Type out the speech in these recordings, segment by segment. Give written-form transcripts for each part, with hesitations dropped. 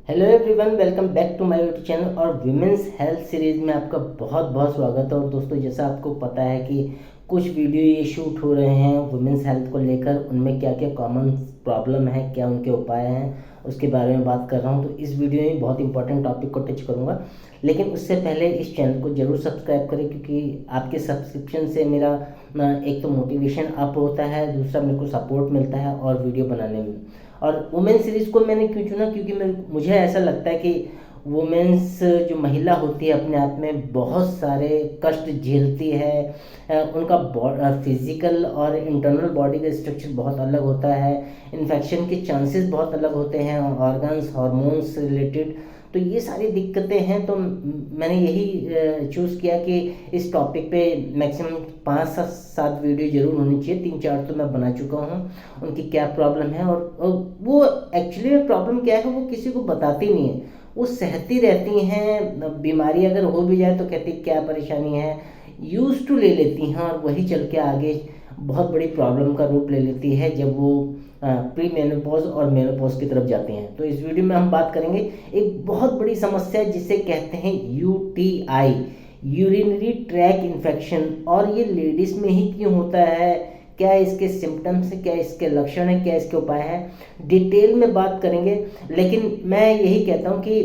Hello everyone, welcome back to my YouTube channel और women's health series में आपका बहुत बहुत स्वागत है। और दोस्तों, जैसा आपको पता है कि कुछ वीडियो ये शूट हो रहे हैं वुमेंस हेल्थ को लेकर, उनमें क्या क्या कॉमन प्रॉब्लम है, क्या उनके उपाय हैं, उसके बारे में बात कर रहा हूँ। तो इस वीडियो में बहुत इंपॉर्टेंट टॉपिक को टच करूँगा, लेकिन उससे पहले इस चैनल को ज़रूर सब्सक्राइब करें, क्योंकि आपके सब्सक्रिप्शन से मेरा एक तो मोटिवेशन अप होता है, दूसरा मेरे को सपोर्ट मिलता है और वीडियो बनाने में। और वुमेन सीरीज़ को मैंने क्यों चुना, क्योंकि मुझे ऐसा लगता है कि वुमेन्स जो महिला होती है अपने आप में बहुत सारे कष्ट झेलती है। उनका फिजिकल और इंटरनल बॉडी का स्ट्रक्चर बहुत अलग होता है, इन्फेक्शन के चांसेस बहुत अलग होते हैं, ऑर्गन्स हार्मोन्स से रिलेटेड। तो ये सारी दिक्कतें हैं, तो मैंने यही चूज़ किया कि इस टॉपिक पे मैक्सिमम 5 से 7 वीडियो ज़रूर होनी चाहिए। 3-4 तो मैं बना चुका हूँ, उनकी क्या प्रॉब्लम है और वो एक्चुअली में प्रॉब्लम क्या है वो किसी को बताती नहीं है। वो सहती रहती हैं, बीमारी अगर हो भी जाए तो कहती क्या परेशानी है, यूज टू ले लेती हैं, और वही चल के आगे बहुत बड़ी प्रॉब्लम का रूप ले लेती है जब वो प्री मेनोपॉज और मेनोपॉज की तरफ जाते हैं। तो इस वीडियो में हम बात करेंगे एक बहुत बड़ी समस्या जिसे कहते हैं यूटीआई, यूरिनरी ट्रैक इन्फेक्शन। और ये लेडीज़ में ही क्यों होता है, क्या इसके सिम्टम्स हैं, क्या इसके लक्षण हैं, क्या इसके उपाय हैं, डिटेल में बात करेंगे। लेकिन मैं यही कहता हूँ कि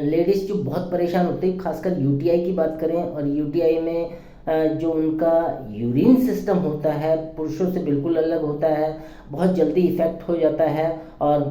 लेडीज़ जो बहुत परेशान होती है, खासकर यूटीआई की बात करें, और यूटीआई में जो उनका यूरिन सिस्टम होता है पुरुषों से बिल्कुल अलग होता है, बहुत जल्दी इफ़ेक्ट हो जाता है। और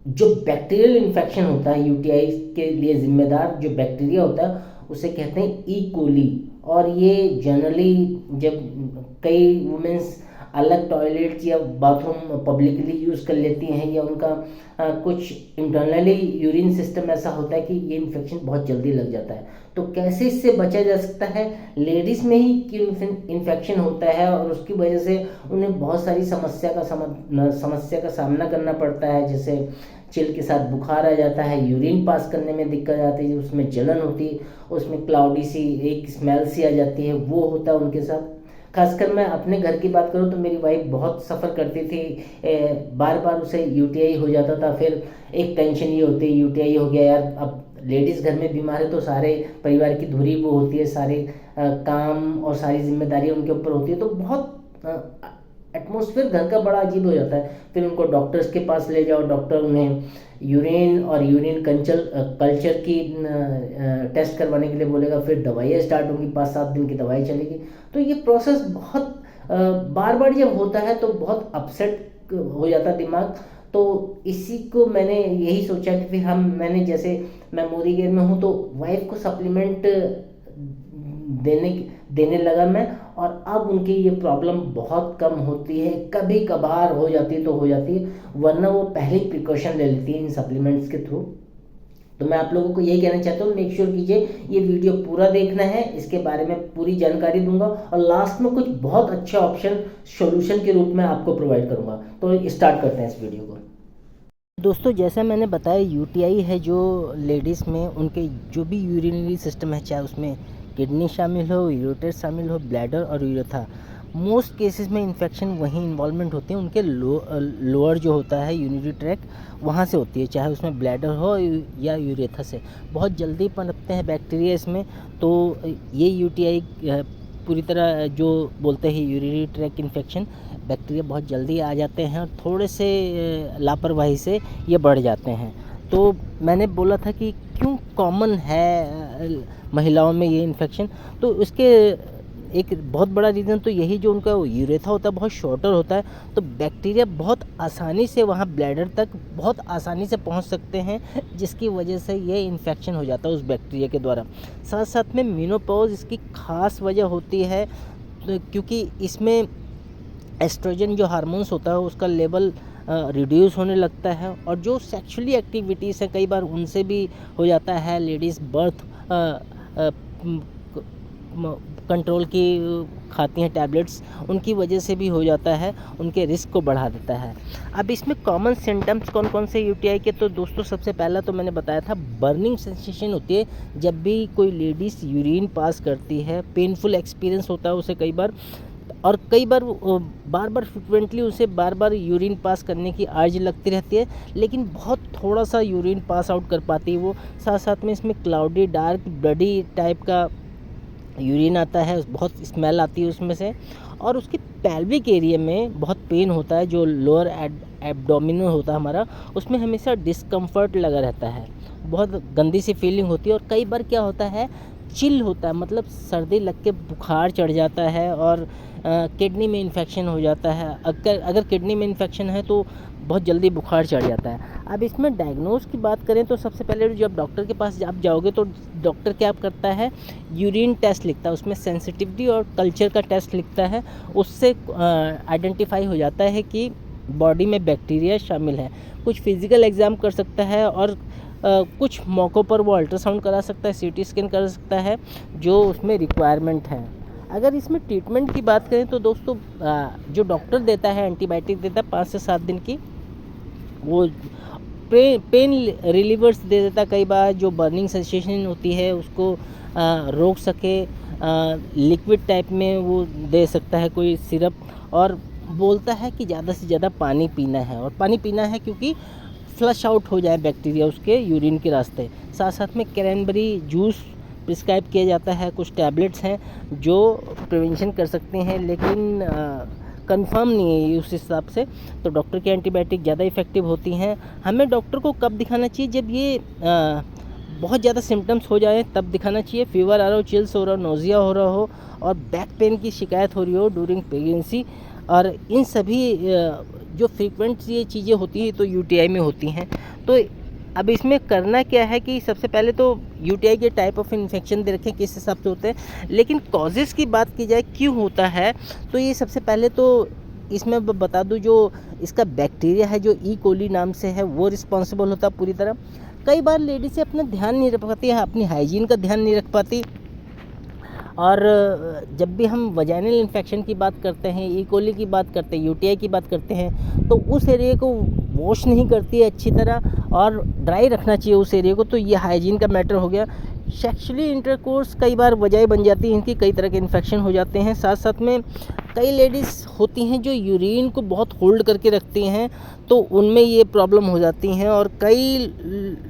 जो बैक्टीरियल इन्फेक्शन होता है यूटीआई के लिए जिम्मेदार जो बैक्टीरिया होता है उसे कहते हैं ई कोली। और ये जनरली जब कई वुमेंस अलग टॉयलेट्स या बाथरूम पब्लिकली यूज़ कर लेती हैं, या उनका कुछ इंटरनली यूरिन सिस्टम ऐसा होता है कि ये इन्फेक्शन बहुत जल्दी लग जाता है। तो कैसे इससे बचा जा सकता है, लेडीज़ में ही क्यों इन्फेक्शन होता है और उसकी वजह से उन्हें बहुत सारी समस्या का सामना करना पड़ता है। जैसे चिल के साथ बुखार आ जाता है, यूरिन पास करने में दिक्कत आती है, उसमें जलन होती है, उसमें क्लाउडी सी एक स्मेल सी आ जाती है, वो होता है उनके साथ। खासकर मैं अपने घर की बात करूँ तो मेरी वाइफ बहुत सफ़र करती थी, बार बार उसे यूटीआई हो जाता था। फिर एक टेंशन ये होती है यूटीआई हो गया यार, अब लेडीज़ घर में बीमार है तो सारे परिवार की धुरी वो होती है, सारे काम और सारी जिम्मेदारी उनके ऊपर होती है, तो बहुत एटमॉस्फेयर घर का बड़ा अजीब हो जाता है। फिर उनको डॉक्टर्स के पास ले जाओ, डॉक्टर उन्हें यूरिन और यूरिन कल्चर की टेस्ट करवाने के लिए बोलेगा, फिर दवाइयाँ स्टार्ट होंगी, 5-7 दिन की दवाई चलेगी। तो ये प्रोसेस बहुत बार बार जब होता है तो बहुत अपसेट हो जाता है दिमाग। तो इसी को मैंने यही सोचा कि फिर मैंने जैसे मैं मोदी केयर में हूँ तो वाइफ को सप्लीमेंट देने देने लगा मैं, और अब उनकी ये प्रॉब्लम बहुत कम होती है। कभी कभार हो जाती है तो हो जाती है, वरना वो पहले ही प्रिकॉशन ले लेती है इन सप्लीमेंट्स के थ्रू। तो मैं आप लोगों को यही कहना चाहता हूँ, मेक श्योर कीजिए ये वीडियो पूरा देखना है, इसके बारे में पूरी जानकारी दूंगा और लास्ट में कुछ बहुत अच्छे ऑप्शन सॉल्यूशन के रूप में आपको प्रोवाइड करूंगा। तो स्टार्ट करते हैं इस वीडियो को। दोस्तों, जैसा मैंने बताया, यूटीआई है जो लेडीज़ में उनके जो भी यूरिनरी सिस्टम है, चाहे उसमें किडनी शामिल हो, यूरेटर शामिल हो, ब्लैडर और यूरेथा, मोस्ट केसेस में इन्फेक्शन वहीं इन्वॉल्वमेंट होते हैं उनके लोअर जो होता है यूरिनरी ट्रैक, वहाँ से होती है, चाहे उसमें ब्लैडर हो या यूरेथा से। बहुत जल्दी पनपते हैं बैक्टीरिया इसमें। तो ये यूटीआई पूरी तरह जो बोलते हैं यूरिनरी ट्रैक इन्फेक्शन, बैक्टीरिया बहुत जल्दी आ जाते हैं और थोड़े से लापरवाही से ये बढ़ जाते हैं। तो मैंने बोला था कि क्यों कॉमन है महिलाओं में ये इन्फेक्शन, तो उसके एक बहुत बड़ा रीज़न तो यही, जो उनका यूरेथा होता है बहुत शॉर्टर होता है, तो बैक्टीरिया बहुत आसानी से वहाँ ब्लैडर तक बहुत आसानी से पहुँच सकते हैं, जिसकी वजह से ये इन्फेक्शन हो जाता है उस बैक्टीरिया के द्वारा। साथ साथ में मेनोपॉज इसकी ख़ास वजह होती है, क्योंकि इसमें एस्ट्रोजन जो हार्मोन्स होता है उसका लेवल रिड्यूस होने लगता है, और जो सेक्सुअली एक्टिविटीज़ हैं कई बार उनसे भी हो जाता है। लेडीज़ बर्थ कंट्रोल की खाती हैं टैबलेट्स, उनकी वजह से भी हो जाता है, उनके रिस्क को बढ़ा देता है। अब इसमें कॉमन सिम्टम्स कौन कौन से यूटीआई के, तो दोस्तों सबसे पहला तो मैंने बताया था, बर्निंग सेंसेशन होती है जब भी कोई लेडीज़ यूरिन पास करती है, पेनफुल एक्सपीरियंस होता है उसे कई बार, और कई बार बार बार फ्रिक्वेंटली उसे बार बार यूरिन पास करने की अर्ज लगती रहती है, लेकिन बहुत थोड़ा सा यूरिन पास आउट कर पाती है वो। साथ साथ में इसमें क्लाउडी डार्क ब्लडी टाइप का यूरिन आता है, बहुत स्मेल आती है उसमें से। और उसके पेल्विक एरिया में बहुत पेन होता है, जो लोअर एब्डोमिनल होता है हमारा, उसमें हमेशा डिस्कम्फर्ट लगा रहता है, बहुत गंदी सी फीलिंग होती है। और कई बार क्या होता है, चिल होता है, मतलब सर्दी लग के बुखार चढ़ जाता है और किडनी में इन्फेक्शन हो जाता है। अगर किडनी में इन्फेक्शन है तो बहुत जल्दी बुखार चढ़ जाता है। अब इसमें डायग्नोज की बात करें तो सबसे पहले जब डॉक्टर के पास आप जाओगे तो डॉक्टर क्या करता है, यूरिन टेस्ट लिखता है, उसमें सेंसिटिविटी और कल्चर का टेस्ट लिखता है। उससे आइडेंटिफाई हो जाता है कि बॉडी में बैक्टीरिया शामिल है। कुछ फिजिकल एग्ज़ाम कर सकता है और कुछ मौक़ों पर वो अल्ट्रासाउंड करा सकता है, सीटी स्कैन कर सकता है, जो उसमें रिक्वायरमेंट है। अगर इसमें ट्रीटमेंट की बात करें तो दोस्तों जो डॉक्टर देता है, एंटीबायोटिक देता है 5 से 7 दिन की, वो पेन रिलीवर्स दे देता है कई बार, जो बर्निंग सेंसेशन होती है उसको रोक सके। लिक्विड टाइप में वो दे सकता है कोई सिरप, और बोलता है कि ज़्यादा से ज़्यादा पानी पीना है, और पानी पीना है क्योंकि फ्लश आउट हो जाए बैक्टीरिया उसके यूरिन के रास्ते। साथ साथ में क्रैनबेरी जूस प्रिस्क्राइब किया जाता है। कुछ टैबलेट्स हैं जो प्रिवेंशन कर सकते हैं, लेकिन कंफर्म नहीं है ये उस हिसाब से, तो डॉक्टर की एंटीबायोटिक ज़्यादा इफ़ेक्टिव होती हैं। हमें डॉक्टर को कब दिखाना चाहिए, जब ये बहुत ज़्यादा सिम्टम्स हो जाए तब दिखाना चाहिए। फीवर आ रहा हो, चिल्स हो रहा हो, नोज़िया हो रहा हो और बैक पेन की शिकायत हो रही हो ड्यूरिंग प्रेगनेंसी, और इन सभी जो फ्रीक्वेंट ये चीज़ें होती हैं तो यूटीआई में होती हैं। तो अब इसमें करना क्या है कि सबसे पहले तो यूटीआई के टाइप ऑफ इन्फेक्शन दे रखें किस हिसाब से होते हैं, लेकिन कॉजेज़ की बात की जाए क्यों होता है, तो ये सबसे पहले तो इसमें बता दूं, जो इसका बैक्टीरिया है जो ई कोली नाम से है, वो रिस्पॉन्सिबल होता है पूरी तरह। कई बार लेडीज़ अपना ध्यान नहीं रख पाती है, अपनी हाइजीन का ध्यान नहीं रख पाती, और जब भी हम वजाइनल इन्फेक्शन की बात करते हैं, ई कोली की बात करते हैं, यूटीआई की बात करते हैं, तो उस एरिया को वॉश नहीं करती है अच्छी तरह, और ड्राई रखना चाहिए उस एरिया को। तो ये हाइजीन का मैटर हो गया। सेक्सुअली इंटरकोर्स कई बार वजह बन जाती है इनकी, कई तरह के इन्फेक्शन हो जाते हैं। साथ साथ में कई लेडीज़ होती हैं जो यूरिन को बहुत होल्ड करके रखती हैं, तो उनमें ये प्रॉब्लम हो जाती हैं। और कई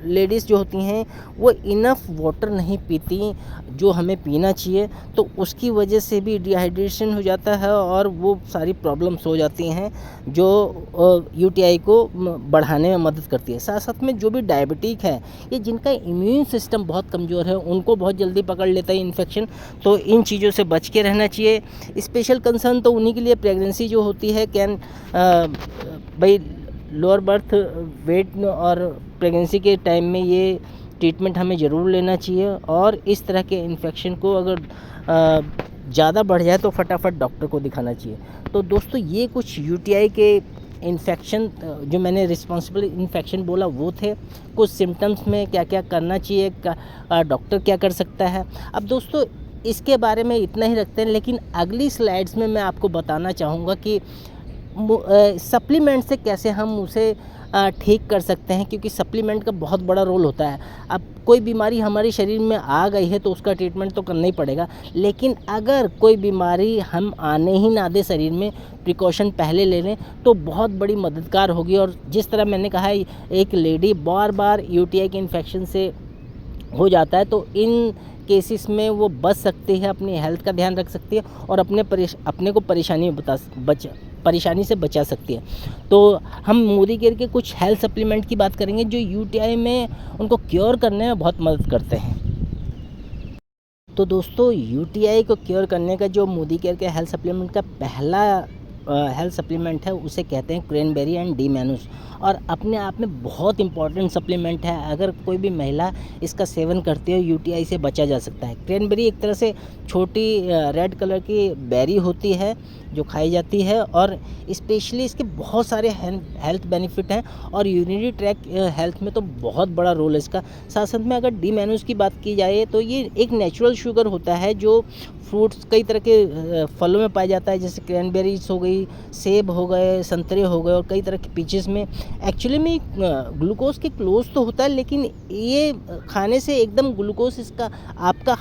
लेडीज़ जो होती हैं वो इनफ वाटर नहीं पीती जो हमें पीना चाहिए, तो उसकी वजह से भी डिहाइड्रेशन हो जाता है और वो सारी प्रॉब्लम्स हो जाती हैं जो यूटीआई को बढ़ाने में मदद करती है। साथ साथ में जो भी डायबिटिक है, ये जिनका इम्यून सिस्टम बहुत कमज़ोर है, उनको बहुत जल्दी पकड़ लेता है इन्फेक्शन, तो इन चीज़ों से बच के रहना चाहिए। स्पेशल कंसर्न तो उन्हीं के लिए प्रेगनेंसी जो होती है, भाई लोअर बर्थ वेट और प्रेगनेंसी के टाइम में ये ट्रीटमेंट हमें ज़रूर लेना चाहिए। और इस तरह के इन्फेक्शन को अगर ज़्यादा बढ़ जाए तो फटाफट डॉक्टर को दिखाना चाहिए। तो दोस्तों ये कुछ यूटीआई के इन्फेक्शन जो मैंने रिस्पॉन्सिबल इन्फेक्शन बोला वो थे। कुछ सिम्टम्स में क्या क्या करना चाहिए, डॉक्टर क्या कर सकता है। अब दोस्तों इसके बारे में इतना ही रखते हैं, लेकिन अगली स्लाइड्स में मैं आपको बताना चाहूँगा कि सप्लीमेंट से कैसे हम उसे ठीक कर सकते हैं, क्योंकि सप्लीमेंट का बहुत बड़ा रोल होता है। अब कोई बीमारी हमारे शरीर में आ गई है तो उसका ट्रीटमेंट तो करना ही पड़ेगा, लेकिन अगर कोई बीमारी हम आने ही ना दे शरीर में, प्रिकॉशन पहले ले लें, तो बहुत बड़ी मददगार होगी। और जिस तरह मैंने कहा है, एक लेडी बार बार यूटीआई के इन्फेक्शन से हो जाता है, तो इन केसेस में वो बच सकती है, अपनी हेल्थ का ध्यान रख सकती है और अपने को परेशानी से बचा सकती है। तो हम मोदी केयर के कुछ हेल्थ सप्लीमेंट की बात करेंगे जो यूटीआई में उनको क्योर करने में बहुत मदद करते हैं। तो दोस्तों यूटीआई को क्योर करने का जो मोदी केयर के हेल्थ सप्लीमेंट का पहला हेल्थ सप्लीमेंट है उसे कहते हैं क्रैनबेरी एंड डी मैनूस, और अपने आप में बहुत इंपॉर्टेंट सप्लीमेंट है। अगर कोई भी महिला इसका सेवन करती है यूटीआई से बचा जा सकता है। क्रैनबेरी एक तरह से छोटी रेड कलर की बेरी होती है जो खाई जाती है, और स्पेशली इसके बहुत सारे हेल्थ बेनिफिट हैं और यूरिनरी ट्रैक हेल्थ में तो बहुत बड़ा रोल है इसका। साथ साथ में अगर डी मैनूस की बात की जाए तो ये एक नेचुरल शुगर होता है जो फ्रूट्स कई तरह के फलों में पाया जाता है, जैसे क्रैनबेरीज हो गई, सेब हो गए, संतरे हो गए, और कई तरह के पीचेस में एक्चुअली में ग्लूकोज के क्लोज तो होता है, लेकिन ये खाने से एकदम ग्लूकोज इसका आपका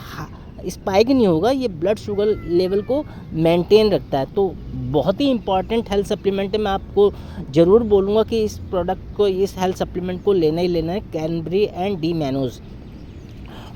स्पाइक नहीं होगा, ये ब्लड शुगर लेवल को मेंटेन रखता है। तो बहुत ही इंपॉर्टेंट हेल्थ सप्लीमेंट है। मैं आपको ज़रूर बोलूँगा कि इस प्रोडक्ट को, इस हेल्थ सप्लीमेंट को लेना ही लेना है, क्रैनबेरी एंड डी मैनोज।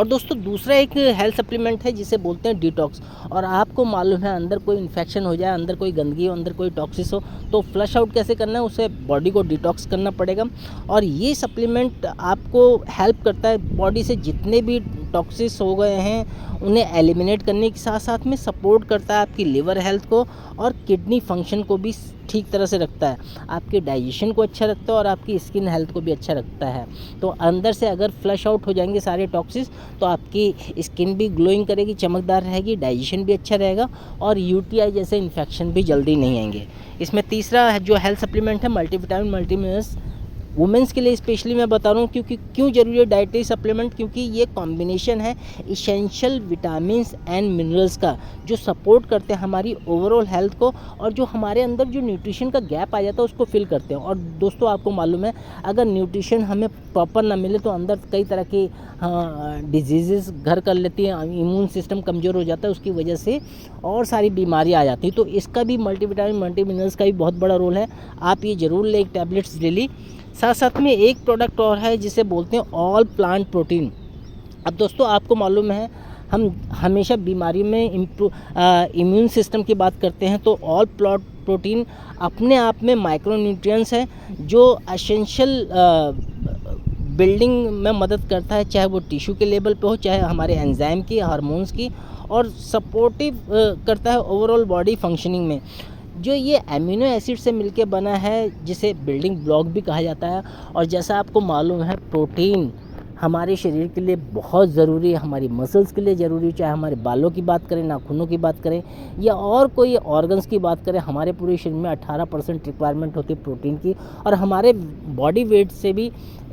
और दोस्तों दूसरा एक हेल्थ सप्लीमेंट है जिसे बोलते हैं डिटॉक्स। और आपको मालूम है अंदर कोई इन्फेक्शन हो जाए, अंदर कोई गंदगी हो, अंदर कोई टॉक्सिस हो, तो फ्लश आउट कैसे करना है, उसे बॉडी को डिटॉक्स करना पड़ेगा। और ये सप्लीमेंट आपको हेल्प करता है बॉडी से जितने भी टॉक्सिस हो गए हैं उन्हें एलिमिनेट करने के साथ साथ में सपोर्ट करता है आपकी लिवर हेल्थ को और किडनी फंक्शन को भी ठीक तरह से रखता है, आपके डाइजेशन को अच्छा रखता है और आपकी स्किन हेल्थ को भी अच्छा रखता है। तो अंदर से अगर फ्लश आउट हो जाएंगे सारे टॉक्सिस तो आपकी स्किन भी ग्लोइंग करेगी, चमकदार रहेगी, डाइजेशन भी अच्छा रहेगा और यूटीआई जैसे इन्फेक्शन भी जल्दी नहीं आएंगे। इसमें तीसरा जो हेल्थ सप्लीमेंट है मल्टीविटामिन मल्टीमिनरल्स, वुमेंस के लिए स्पेशली मैं बता रहा हूँ क्योंकि क्यों ज़रूरी है डाइटरी सप्लीमेंट, क्योंकि ये कॉम्बिनेशन है इसेंशियल विटामिन्स एंड मिनरल्स का जो सपोर्ट करते हैं हमारी ओवरऑल हेल्थ को और जो हमारे अंदर जो न्यूट्रिशन का गैप आ जाता है उसको फिल करते हैं। और दोस्तों आपको मालूम है अगर न्यूट्रिशन हमें प्रॉपर ना मिले तो अंदर कई तरह की डिजीज़ घर कर लेती हैं, इम्यून सिस्टम कमज़ोर हो जाता है, उसकी वजह से और सारी बीमारियाँ आ जाती हैं। तो इसका भी मल्टीविटामिन मल्टीमिनरल्स का भी बहुत बड़ा रोल है। आप ये ज़रूर लें एक टैबलेट्स डेली। साथ साथ में एक प्रोडक्ट और है जिसे बोलते हैं ऑल प्लांट प्रोटीन। अब दोस्तों आपको मालूम है हम हमेशा बीमारी में इम्यून सिस्टम की बात करते हैं, तो ऑल प्लांट प्रोटीन अपने आप में माइक्रोन्यूट्रिएंट्स है जो एसेंशियल बिल्डिंग में मदद करता है, चाहे वो टिश्यू के लेवल पे हो, चाहे हमारे एंजाइम की, हार्मोन्स की, और सपोर्टिव करता है ओवरऑल बॉडी फंक्शनिंग में। जो ये अमीनो एसिड से मिलके बना है जिसे बिल्डिंग ब्लॉक भी कहा जाता है। और जैसा आपको मालूम है प्रोटीन हमारे शरीर के लिए बहुत ज़रूरी है, हमारी मसल्स के लिए ज़रूरी है, चाहे हमारे बालों की बात करें, नाखूनों की बात करें या और कोई ऑर्गन्स की बात करें, हमारे पूरे शरीर में 18% रिक्वायरमेंट होती है प्रोटीन की। और हमारे बॉडी वेट से भी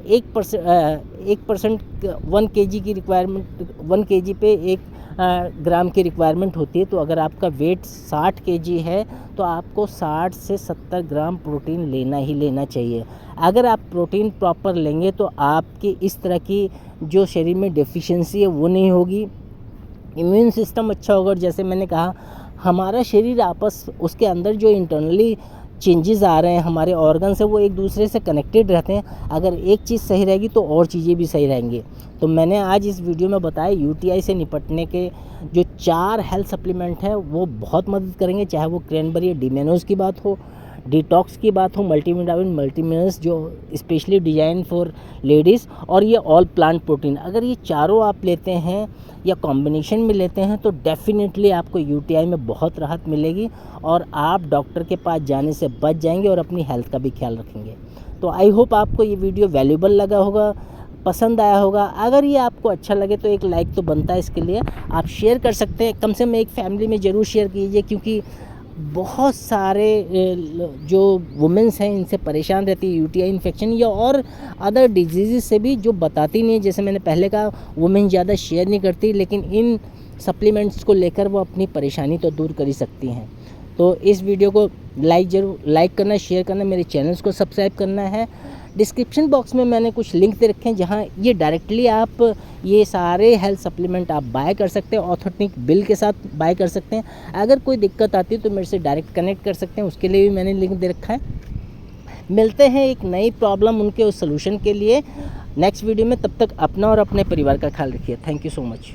1% 1 kg की रिक्वायरमेंट, 1 kg पे 1 ग्राम की रिक्वायरमेंट होती है। तो अगर आपका वेट 60 kg है तो आपको 60 से 70 ग्राम प्रोटीन लेना ही लेना चाहिए। अगर आप प्रोटीन प्रॉपर लेंगे तो आपकी इस तरह की जो शरीर में डेफिशिएंसी है वो नहीं होगी, इम्यून सिस्टम अच्छा होगा। और जैसे मैंने कहा हमारा शरीर आपस उसके अंदर जो इंटरनली चेंजेस आ रहे हैं, हमारे ऑर्गन्स है वो एक दूसरे से कनेक्टेड रहते हैं। अगर एक चीज़ सही रहेगी तो और चीज़ें भी सही रहेंगी। तो मैंने आज इस वीडियो में बताया यूटीआई से निपटने के जो 4 हेल्थ सप्लीमेंट हैं वो बहुत मदद करेंगे, चाहे वो क्रैनबेरी डी मैनोज की बात हो, डिटॉक्स की बात हो, मल्टीविटामिन मल्टीमिनरल्स जो स्पेशली डिज़ाइन फॉर लेडीज़, और ये ऑल प्लांट प्रोटीन। अगर ये चारों आप लेते हैं या कॉम्बिनेशन में लेते हैं तो डेफिनेटली आपको यूटीआई में बहुत राहत मिलेगी और आप डॉक्टर के पास जाने से बच जाएंगे और अपनी हेल्थ का भी ख्याल रखेंगे। तो आई होप आपको ये वीडियो वैल्यूबल लगा होगा, पसंद आया होगा। अगर ये आपको अच्छा लगे तो एक लाइक तो बनता है, इसके लिए आप शेयर कर सकते हैं, कम से कम एक फैमिली में ज़रूर शेयर कीजिए, क्योंकि बहुत सारे जो वुमेंस हैं इनसे परेशान रहती है यूटीआई इन्फेक्शन या और अदर डिजीज़ से भी, जो बताती नहीं है। जैसे मैंने पहले कहा वुमेन ज़्यादा शेयर नहीं करती, लेकिन इन सप्लीमेंट्स को लेकर वो अपनी परेशानी तो दूर कर ही सकती हैं। तो इस वीडियो को लाइक करना, शेयर करना, मेरे चैनल्स को सब्सक्राइब करना है। डिस्क्रिप्शन बॉक्स में मैंने कुछ लिंक दे रखे हैं जहां ये डायरेक्टली आप ये सारे हेल्थ सप्लीमेंट आप बाय कर सकते हैं, ऑथेंटिक बिल के साथ बाय कर सकते हैं। अगर कोई दिक्कत आती है तो मेरे से डायरेक्ट कनेक्ट कर सकते हैं, उसके लिए भी मैंने लिंक दे रखा है। मिलते हैं एक नई प्रॉब्लम उनके उस सलूशन के लिए नेक्स्ट वीडियो में। तब तक अपना और अपने परिवार का ख्याल रखिए। Thank you so much.